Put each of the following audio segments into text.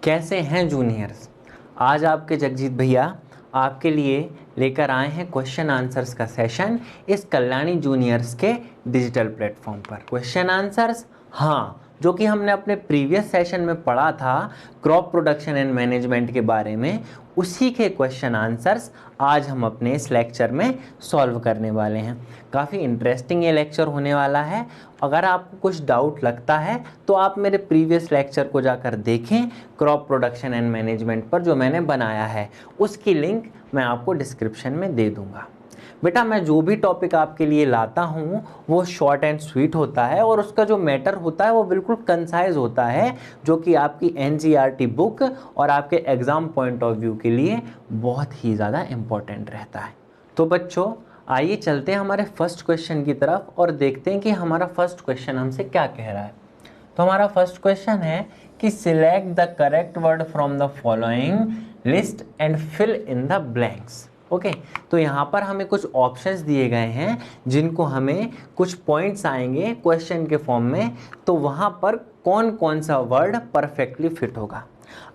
कैसे हैं जूनियर्स। आज आपके जगजीत भैया आपके लिए लेकर आए हैं क्वेश्चन आंसर्स का सेशन इस कल्याणी जूनियर्स के डिजिटल प्लेटफॉर्म पर। क्वेश्चन आंसर्स, हाँ, जो कि हमने अपने प्रीवियस सेशन में पढ़ा था क्रॉप प्रोडक्शन एंड मैनेजमेंट के बारे में, उसी के क्वेश्चन आंसर्स आज हम अपने इस लेक्चर में सॉल्व करने वाले हैं। काफ़ी इंटरेस्टिंग ये लेक्चर होने वाला है। अगर आपको कुछ डाउट लगता है तो आप मेरे प्रीवियस लेक्चर को जाकर देखें क्रॉप प्रोडक्शन एंड मैनेजमेंट पर, जो मैंने बनाया है उसकी लिंक मैं आपको डिस्क्रिप्शन में दे दूंगा। बेटा, मैं जो भी टॉपिक आपके लिए लाता हूँ वो शॉर्ट एंड स्वीट होता है और उसका जो मैटर होता है वो बिल्कुल कंसाइज होता है, जो कि आपकी एनसीईआरटी बुक और आपके एग्ज़ाम पॉइंट ऑफ व्यू के लिए बहुत ही ज़्यादा इम्पॉर्टेंट रहता है। तो बच्चों, आइए चलते हैं हमारे फर्स्ट क्वेश्चन की तरफ और देखते हैं कि हमारा फर्स्ट क्वेश्चन हमसे क्या कह रहा है। तो हमारा फर्स्ट क्वेश्चन है कि select the correct word from the following list and fill in the blanks. Okay, तो यहाँ पर हमें कुछ ऑप्शंस दिए गए हैं जिनको हमें कुछ पॉइंट्स आएंगे क्वेश्चन के फॉर्म में, तो वहाँ पर कौन कौन सा वर्ड परफेक्टली फिट होगा।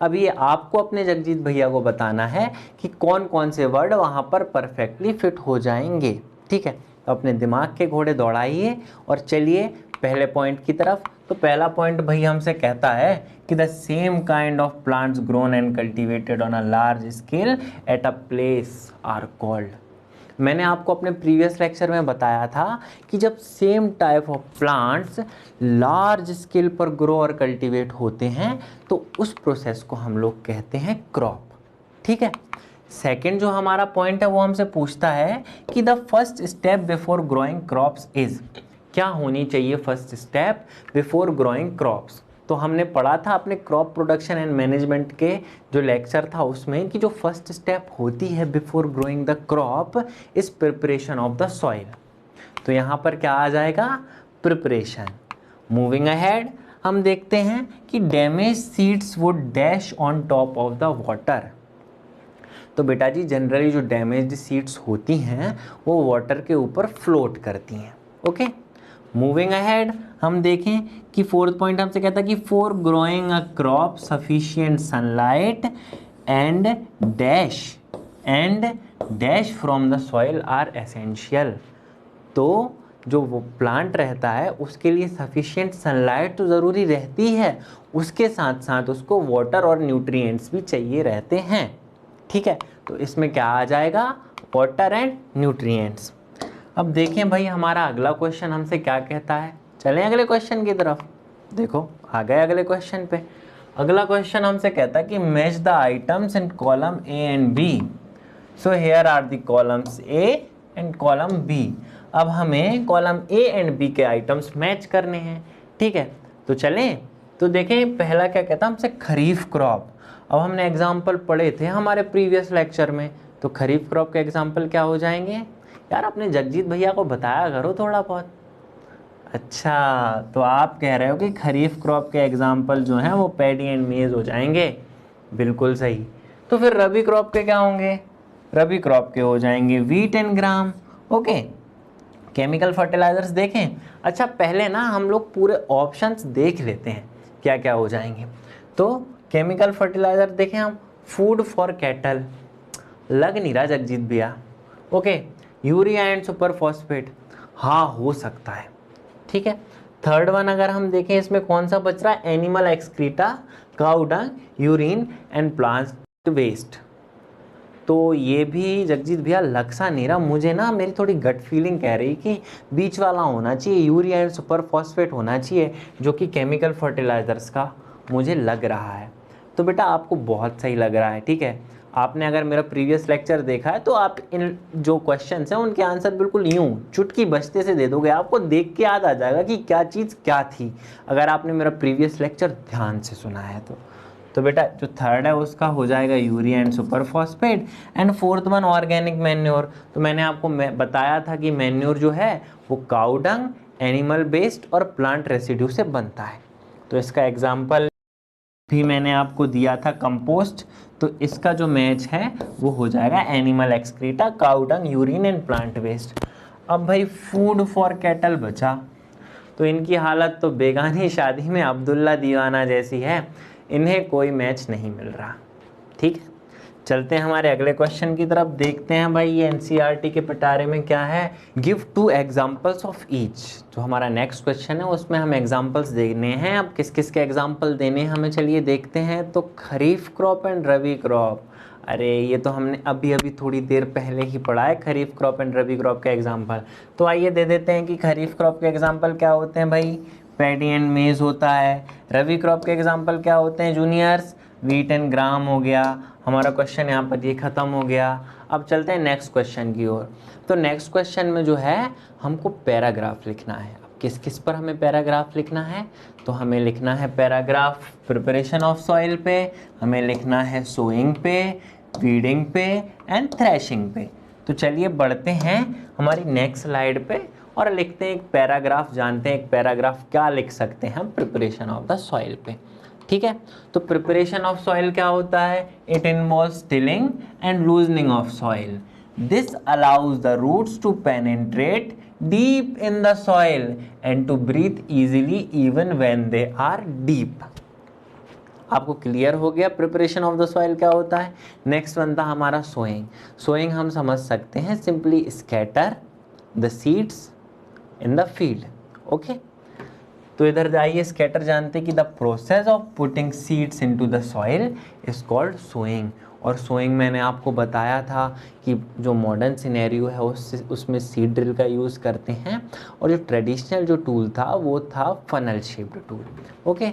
अब ये आपको अपने जगजीत भैया को बताना है कि कौन कौन से वर्ड वहाँ पर परफेक्टली फिट हो जाएंगे। ठीक है, तो अपने दिमाग के घोड़े दौड़ाइए और चलिए पहले पॉइंट की तरफ। तो पहला पॉइंट भैया हमसे कहता है कि the same kind of plants grown and cultivated on a large scale at a place are called. मैंने आपको अपने प्रीवियस लेक्चर में बताया था कि जब same type of plants large scale पर ग्रो और कल्टीवेट होते हैं तो उस प्रोसेस को हम लोग कहते हैं क्रॉप। ठीक है, सेकंड जो हमारा पॉइंट है वो हमसे पूछता है कि the first step before growing crops is. क्या होनी चाहिए first step before growing crops. तो हमने पढ़ा था अपने क्रॉप प्रोडक्शन एंड मैनेजमेंट के जो लेक्चर था उसमें कि जो फर्स्ट स्टेप होती है before growing the crop is preparation of the soil. तो यहाँ पर क्या आ जाएगा, प्रिपरेशन। मूविंग अहेड, हम देखते हैं कि damage seeds would dash on top of the water. तो बेटा जी, जनरली जो डैमेज्ड सीड्स होती हैं वो वाटर के ऊपर फ्लोट करती हैं। ओके, मूविंग अहेड, हम देखें कि फोर्थ पॉइंट हमसे कहता है कि for growing a crop sufficient sunlight and dash from the soil are essential. तो जो वो प्लांट रहता है उसके लिए सफिशिएंट सनलाइट तो ज़रूरी रहती है, उसके साथ साथ उसको वाटर और न्यूट्रिएंट्स भी चाहिए रहते हैं। ठीक है, तो इसमें क्या आ जाएगा, वाटर एंड न्यूट्रिएंट्स। अब देखें भाई हमारा अगला क्वेश्चन हमसे क्या कहता है। चलें अगले क्वेश्चन की तरफ। देखो आ गए अगले क्वेश्चन पे। अगला क्वेश्चन हमसे कहता है कि match the items in column A and B. So here are the columns A and column B. अब हमें कॉलम ए एंड बी के आइटम्स मैच करने हैं। ठीक है, तो चलें। तो देखें पहला क्या कहता है हमसे, खरीफ क्रॉप। अब हमने एग्जाम्पल पढ़े थे हमारे प्रीवियस लेक्चर में, तो खरीफ क्रॉप के एग्जाम्पल क्या हो जाएंगे। यार अपने जगजीत भैया को बताया करो थोड़ा बहुत। अच्छा, तो आप कह रहे हो कि खरीफ क्रॉप के एग्जाम्पल जो हैं वो पैडी एंड मेज हो जाएंगे। बिल्कुल सही। तो फिर रबी क्रॉप के क्या होंगे, रबी क्रॉप के हो जाएंगे wheat and gram. Okay, chemical fertilizers देखें। अच्छा, पहले ना हम लोग पूरे ऑप्शंस देख लेते हैं क्या क्या हो जाएंगे। तो केमिकल फर्टिलाइजर देखें हम, फूड फॉर कैटल, लग नहीं रहा जगजीत भैया। Okay, urea and super phosphate, हाँ हो सकता है। ठीक है, थर्ड वन अगर हम देखें इसमें कौन सा बच रहा है, animal excreta, cow dung, urine and plant waste. तो ये भी जगजीत भैया लग सा नहीं रहा मुझे ना, मेरी थोड़ी गट फीलिंग कह रही कि बीच वाला होना चाहिए, यूरिया एंड सुपर फॉस्फेट होना चाहिए, जो कि केमिकल फर्टिलाइजर्स का मुझे लग रहा है। तो बेटा आपको बहुत सही लग रहा है। ठीक है, आपने अगर मेरा प्रीवियस लेक्चर देखा है तो आप इन जो क्वेश्चंस हैं उनके आंसर बिल्कुल यूं चुटकी बजते से दे दोगे, आपको देख के याद आ जाएगा कि क्या चीज़ क्या थी, अगर आपने मेरा प्रीवियस लेक्चर ध्यान से सुना है तो बेटा जो थर्ड है उसका हो जाएगा urea and super phosphate. And fourth one organic manure. तो मैंने आपको बताया था कि मैन्योर जो है वो काउ डंग, एनिमल वेस्ट और प्लांट रेसिड्यू से बनता है। तो इसका एग्जाम्पल भी मैंने आपको दिया था कंपोस्ट। तो इसका जो मैच है वो हो जाएगा animal excreta, cow dung, urine and plant waste. अब भाई फूड फॉर कैटल बचा, तो इनकी हालत तो बेगानी शादी में अब्दुल्ला दीवाना जैसी है। इन्हें कोई मैच नहीं मिल रहा। ठीक है, चलते हैं हमारे अगले क्वेश्चन की तरफ, देखते हैं भाई ये एनसीईआरटी के पिटारे में क्या है। Give 2 examples of each. जो हमारा नेक्स्ट क्वेश्चन है उसमें हम एग्जाम्पल्स देने हैं। अब किस किस के एग्जाम्पल देने हैं हमें, चलिए देखते हैं। तो खरीफ क्रॉप एंड रबी क्रॉप, अरे ये तो हमने अभी अभी थोड़ी देर पहले ही पढ़ा है, खरीफ क्रॉप एंड रबी क्रॉप का एग्जाम्पल। तो आइए दे देते हैं कि खरीफ क्रॉप के एग्जाम्पल क्या होते हैं भाई, पैडी एंड मेज होता है। रबी क्रॉप के एग्जाम्पल क्या होते हैं जूनियर्स, वीट एंड ग्राम हो गया। हमारा क्वेश्चन यहाँ पर ये ख़त्म हो गया। अब चलते हैं नेक्स्ट क्वेश्चन की ओर। तो नेक्स्ट क्वेश्चन में जो है हमको पैराग्राफ लिखना है। अब किस किस पर हमें पैराग्राफ लिखना है, तो हमें लिखना है पैराग्राफ प्रिपरेशन ऑफ सॉइल पे, हमें लिखना है सोइंग पे, वीडिंग पे एंड थ्रेशिंग पे। तो चलिए बढ़ते हैं हमारी नेक्स्ट स्लाइड पे और लिखते हैं एक पैराग्राफ। जानते हैं एक पैराग्राफ क्या लिख सकते हैं हम प्रिपरेशन ऑफ द सॉइल पे। ठीक है, तो प्रिपरेशन ऑफ सॉइल क्या होता है, it involves tilling and loosening of soil. This allows the roots to penetrate deep in the soil and to breathe easily even when they are deep. आपको clear हो गया प्रिपरेशन ऑफ द सॉइल क्या होता है। Next बनता हमारा sowing. Sowing हम समझ सकते हैं simply scatter the seeds in the field. Okay, तो इधर जाइए, स्कैटर जानते हैं कि the process of putting seeds into the soil is called sowing. और सोइंग मैंने आपको बताया था कि जो मॉडर्न सिनेरियो है उसमें सीड ड्रिल का यूज़ करते हैं, और जो ट्रेडिशनल जो टूल था वो था funnel shaped tool. Okay,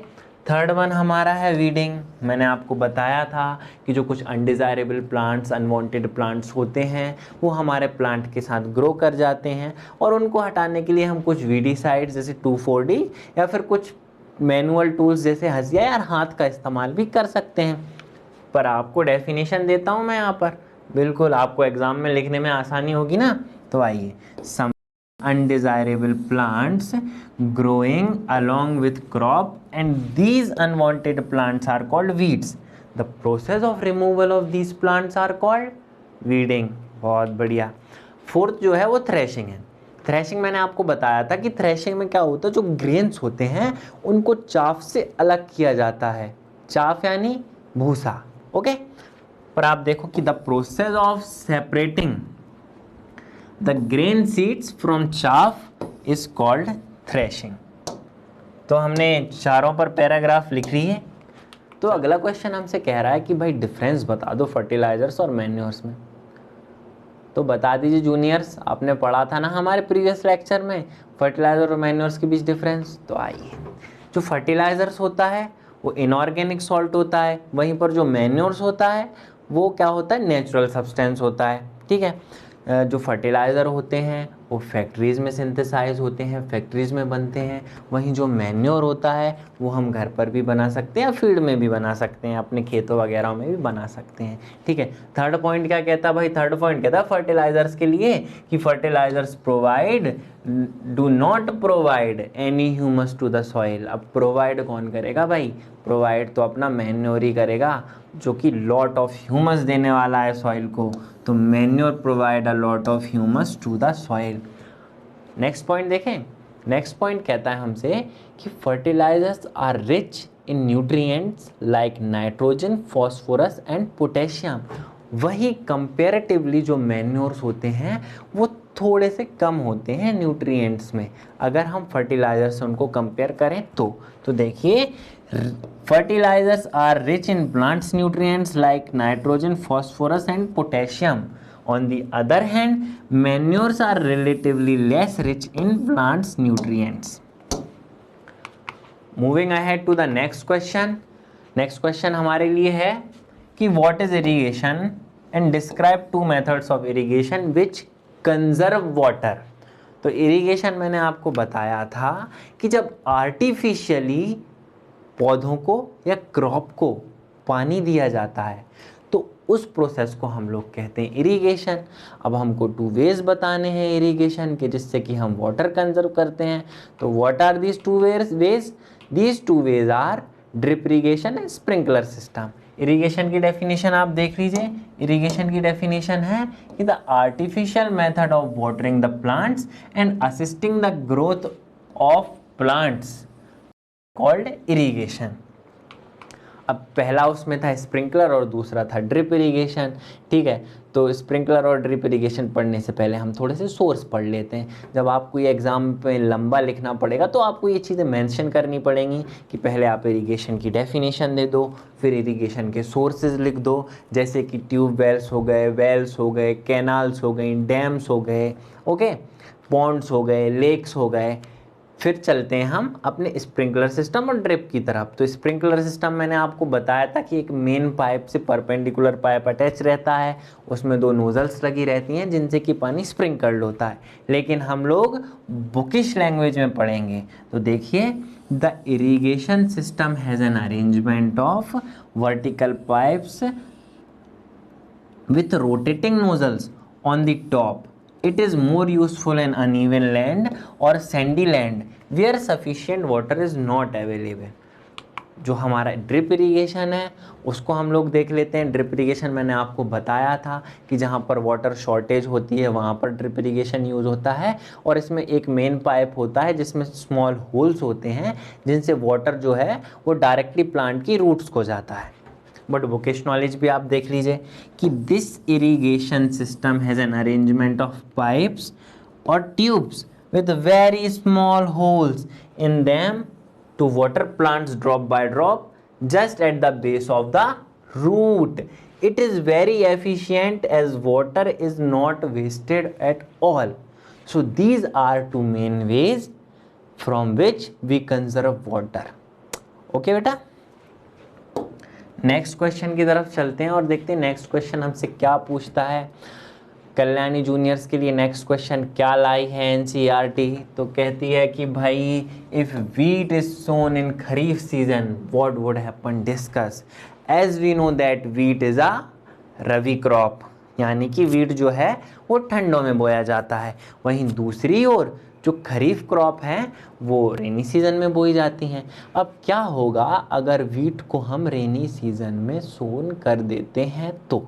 third one हमारा है वीडिंग। मैंने आपको बताया था कि जो कुछ अनडिज़ायरेबल प्लांट्स, अनवांटेड प्लांट्स होते हैं वो हमारे प्लांट के साथ ग्रो कर जाते हैं, और उनको हटाने के लिए हम कुछ वीडीसाइड्स जैसे 2,4-D या फिर कुछ मैनुअल टूल्स जैसे हसिया या हाथ का इस्तेमाल भी कर सकते हैं। पर आपको डेफिनेशन देता हूँ मैं यहाँ पर, बिल्कुल आपको एग्ज़ाम में लिखने में आसानी होगी ना। तो आइए, सम undesirable plants growing along with crop, and these unwanted plants are called weeds. The process of removal of these plants are called weeding. बहुत बढ़िया। फोर्थ जो है वो थ्रेशिंग है। थ्रेशिंग मैंने आपको बताया था कि थ्रेशिंग में क्या होता है, जो ग्रेन्स होते हैं उनको चाफ से अलग किया जाता है। चाफ यानी भूसा। ओके, पर आप देखो कि the process of separating The grain seeds from chaff is called threshing. तो हमने चारों पर पैराग्राफ लिख ली है। तो अगला क्वेश्चन हमसे कह रहा है कि भाई डिफरेंस बता दो फर्टिलाइजर्स और मैन्योर्स में। तो बता दीजिए जूनियर्स, आपने पढ़ा था ना हमारे प्रीवियस लेक्चर में फर्टिलाइजर और मैन्योर्स के बीच डिफरेंस। तो आइए, जो फर्टिलाइजर्स होता है वो इनऑर्गेनिक सॉल्ट होता है, वहीं पर जो मैन्योर्स होता है वो क्या होता है, नेचुरल सब्सटेंस होता है। ठीक है, जो फर्टिलाइज़र होते हैं वो फैक्ट्रीज़ में सिंथेसाइज होते हैं, फैक्ट्रीज़ में बनते हैं। वहीं जो मैन्योर होता है वो हम घर पर भी बना सकते हैं या फील्ड में भी बना सकते हैं, अपने खेतों वगैरह में भी बना सकते हैं। ठीक है, थर्ड पॉइंट क्या कहता है भाई, थर्ड पॉइंट कहता है फर्टिलाइज़र्स के लिए कि fertilizers provide do not provide any humus to the soil. अब प्रोवाइड कौन करेगा भाई, प्रोवाइड तो अपना मैन्योर ही करेगा, जो कि लॉट ऑफ ह्यूमस देने वाला है सॉइल को। तो manure provide a lot of humus to the soil. Next point देखें, नेक्स्ट पॉइंट कहता है हमसे कि fertilizers are rich in nutrients like nitrogen, phosphorus and potassium. वही कंपेरेटिवली जो मैन्योर्स होते हैं वो थोड़े से कम होते हैं न्यूट्रिएंट्स में, अगर हम फर्टिलाइजर से उनको कंपेयर करें तो देखिए, fertilizers are rich in plants nutrients like nitrogen, phosphorus and potassium. On the other hand, manures are relatively less rich in plants nutrients. Moving ahead to the next question. Next question हमारे लिए है कि what is irrigation and describe 2 methods of irrigation which conserve water. तो irrigation मैंने आपको बताया था कि जब आर्टिफिशियली पौधों को या क्रॉप को पानी दिया जाता है तो उस प्रोसेस को हम लोग कहते हैं इरिगेशन। अब हमको 2 वेज बताने हैं इरिगेशन के जिससे कि हम वाटर कंजर्व करते हैं। तो what are these 2 ways? These 2 ways are drip irrigation and sprinkler system. Irrigation की डेफिनेशन आप देख लीजिए। इरिगेशन की डेफिनेशन है कि the artificial method of watering the plants and assisting the growth of plants called irrigation. अब पहला उसमें था स्प्रिंकलर और दूसरा था ड्रिप इरिगेशन, ठीक है। तो स्प्रिंकलर और ड्रिप इरिगेशन पढ़ने से पहले हम थोड़े से सोर्स पढ़ लेते हैं। जब आपको ये एग्जाम पे लंबा लिखना पड़ेगा तो आपको ये चीज़ें मेंशन करनी पड़ेंगी कि पहले आप इरिगेशन की डेफिनेशन दे दो, फिर इरिगेशन के सोर्सेज लिख दो, जैसे कि ट्यूब वेल्स हो गए, कैनाल्स हो गई, डैम्स हो गए, ओके, पॉन्ड्स हो गए, लेक्स हो गए। फिर चलते हैं हम अपने स्प्रिंकलर सिस्टम और ड्रिप की तरफ। तो स्प्रिंकलर सिस्टम मैंने आपको बताया था कि एक मेन पाइप से परपेंडिकुलर पाइप अटैच रहता है, उसमें 2 नोजल्स लगी रहती हैं जिनसे कि पानी स्प्रिंकल्ड होता है। लेकिन हम लोग बुकिश लैंग्वेज में पढ़ेंगे। तो देखिए, the irrigation system has an arrangement of vertical pipes with rotating nozzles on the top. It is more useful in uneven land or sandy land where sufficient water is not available. जो हमारा drip irrigation है उसको हम लोग देख लेते हैं। Drip irrigation मैंने आपको बताया था कि जहाँ पर वाटर शॉर्टेज होती है वहाँ पर ड्रिप इरिगेशन यूज़ होता है, और इसमें एक मेन पाइप होता है जिसमें स्मॉल होल्स होते हैं जिनसे वाटर जो है वो डायरेक्टली प्लांट की रूट्स को जाता है। बट बुकिश नॉलेज भी आप देख लीजिए कि this irrigation system has an arrangement of pipes और tubes with very small holes in them to water plants drop by drop just at the base of the root. It is very efficient as water is not wasted at all. So these are 2 main ways from which we conserve water. Okay बेटा, next question की तरफ चलते हैं और देखते हैं next question हमसे क्या पूछता है। कल्याणी जूनियर्स के लिए नेक्स्ट क्वेश्चन क्या लाई है एनसीईआरटी। तो कहती है कि भाई if wheat is sown in kharif season what would happen, discuss. As we know that wheat is a rabi crop, यानी कि वीट जो है वो ठंडों में बोया जाता है। वहीं दूसरी ओर जो खरीफ क्रॉप है वो रेनी सीजन में बोई जाती हैं। अब क्या होगा अगर वीट को हम रेनी सीजन में सोन कर देते हैं, तो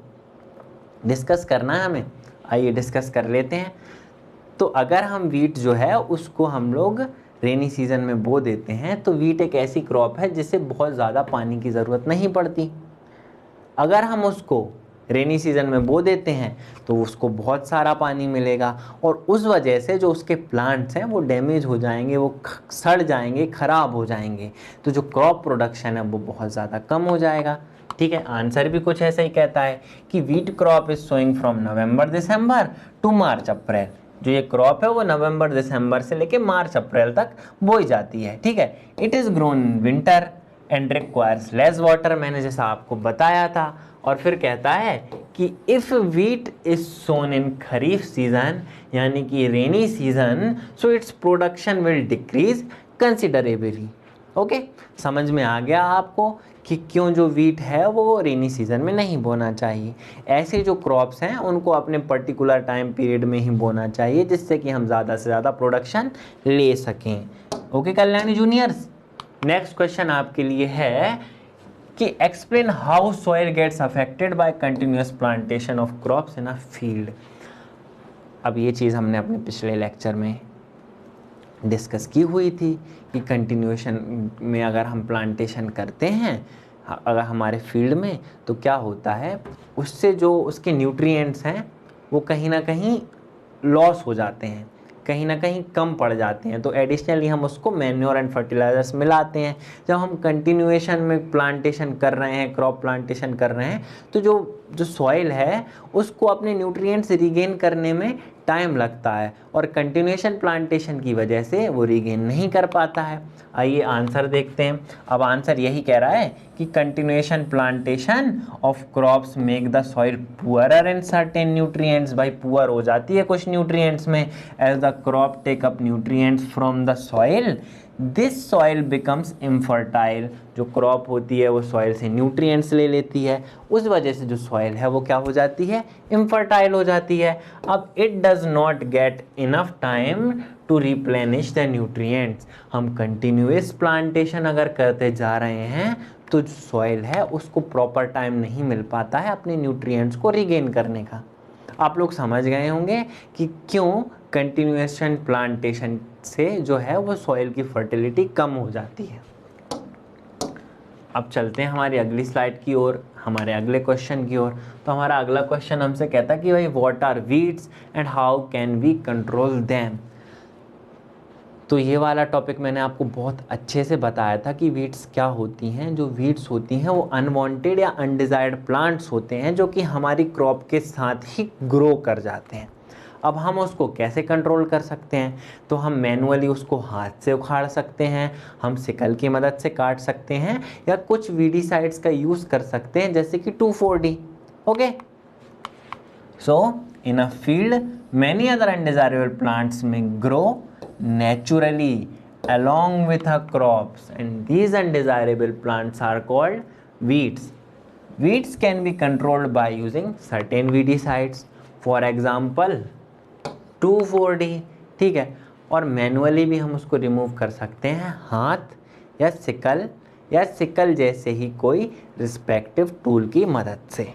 डिस्कस करना है हमें। आइए डिस्कस कर लेते हैं। तो अगर हम वीट जो है उसको हम लोग रेनी सीजन में बो देते हैं तो वीट एक ऐसी क्रॉप है जिससे बहुत ज़्यादा पानी की ज़रूरत नहीं पड़ती। अगर हम उसको रेनी सीजन में बो देते हैं तो उसको बहुत सारा पानी मिलेगा और उस वजह से जो उसके प्लांट्स हैं वो डैमेज हो जाएंगे, वो सड़ जाएंगे, ख़राब हो जाएंगे। तो जो क्रॉप प्रोडक्शन है वो बहुत ज़्यादा कम हो जाएगा। ठीक है, आंसर भी कुछ ऐसा ही कहता है कि wheat crop is sowing from November December to March April. जो ये क्रॉप है वो नवंबर दिसंबर से लेके मार्च अप्रैल तक बोई जाती है। ठीक है, it is grown in winter and requires less water, मैंने जैसा आपको बताया था। और फिर कहता है कि if wheat is sown in kharif season यानी कि rainy season, so its production will decrease considerably. Okay, समझ में आ गया आपको कि क्यों जो वीट है वो रेनी सीजन में नहीं बोना चाहिए। ऐसे जो क्रॉप्स हैं उनको अपने पर्टिकुलर टाइम पीरियड में ही बोना चाहिए जिससे कि हम ज़्यादा से ज़्यादा प्रोडक्शन ले सकें। Okay Kalyani juniors, next question आपके लिए है कि explain how soil gets affected by continuous plantation of crops in a field. अब ये चीज़ हमने अपने पिछले लेक्चर में डिस्कस की हुई थी कि कंटिन्यूएशन में अगर हम प्लांटेशन करते हैं अगर हमारे फील्ड में तो क्या होता है, उससे जो उसके न्यूट्रिएंट्स हैं वो कहीं ना कहीं लॉस हो जाते हैं, कहीं ना कहीं कम पड़ जाते हैं। तो एडिशनली हम उसको मैन्योर एंड फर्टिलाइजर्स मिलाते हैं। जब हम कंटिन्यूएशन में प्लांटेशन कर रहे हैं, क्रॉप प्लांटेशन कर रहे हैं, तो जो सॉइल है उसको अपने न्यूट्रिएंट्स रिगेन करने में टाइम लगता है और कंटिन्यूएशन प्लांटेशन की वजह से वो रिगेन नहीं कर पाता है। आइए आंसर देखते हैं। अब आंसर यही कह रहा है कि continuation plantation of crops make the soil poorer in certain nutrients. भाई पुअर हो जाती है कुछ न्यूट्रिएंट्स में, as the crop take up nutrients from the soil this soil becomes infertile. जो क्रॉप होती है वो सॉइल से न्यूट्रिएंट्स ले लेती है, उस वजह से जो सॉइल है वो क्या हो जाती है, इनफर्टाइल हो जाती है। अब it does not get enough time to replenish the nutrients. हम कंटिन्यूअस प्लांटेशन अगर करते जा रहे हैं तो जो सॉइल है उसको प्रॉपर टाइम नहीं मिल पाता है अपने न्यूट्रिएंट्स को रिगेन करने का। आप लोग समझ गए होंगे कि क्यों कंटिन्यूएशन प्लांटेशन से जो है वो सॉइल की फर्टिलिटी कम हो जाती है। अब चलते हैं हमारी अगली स्लाइड की ओर, हमारे अगले क्वेश्चन की ओर। तो हमारा अगला क्वेश्चन हमसे कहता है कि भाई what are weeds and how can we control them. तो ये वाला टॉपिक मैंने आपको बहुत अच्छे से बताया था कि वीड्स क्या होती हैं। जो वीड्स होती हैं वो अनवांटेड या अनडिजायर्ड प्लांट्स होते हैं जो कि हमारी क्रॉप के साथ ही ग्रो कर जाते हैं। अब हम उसको कैसे कंट्रोल कर सकते हैं? तो हम मैनुअली उसको हाथ से उखाड़ सकते हैं, हम सिकल की मदद से काट सकते हैं, या कुछ वीडीसाइड्स का यूज़ कर सकते हैं जैसे कि 2,4-D। Okay, so in a field many other undesirable plants में grow naturally along with her crops, and these undesirable plants are called weeds. Weeds can be controlled by using certain weedicides, for example 2,4-D, ठीक है। और manually भी हम उसको remove कर सकते हैं हाथ या सिकल जैसे ही कोई रिस्पेक्टिव टूल की मदद से।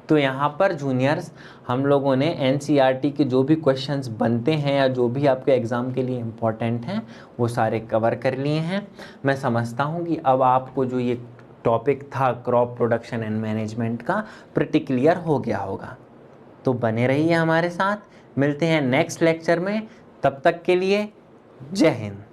तो यहाँ पर जूनियर्स हम लोगों ने एनसीईआरटी के जो भी क्वेश्चंस बनते हैं या जो भी आपके एग्ज़ाम के लिए इम्पॉर्टेंट हैं वो सारे कवर कर लिए हैं। मैं समझता हूँ कि अब आपको जो ये टॉपिक था क्रॉप प्रोडक्शन एंड मैनेजमेंट का प्रिटी क्लियर हो गया होगा। तो बने रहिए हमारे साथ, मिलते हैं नेक्स्ट लेक्चर में। तब तक के लिए जय हिंद।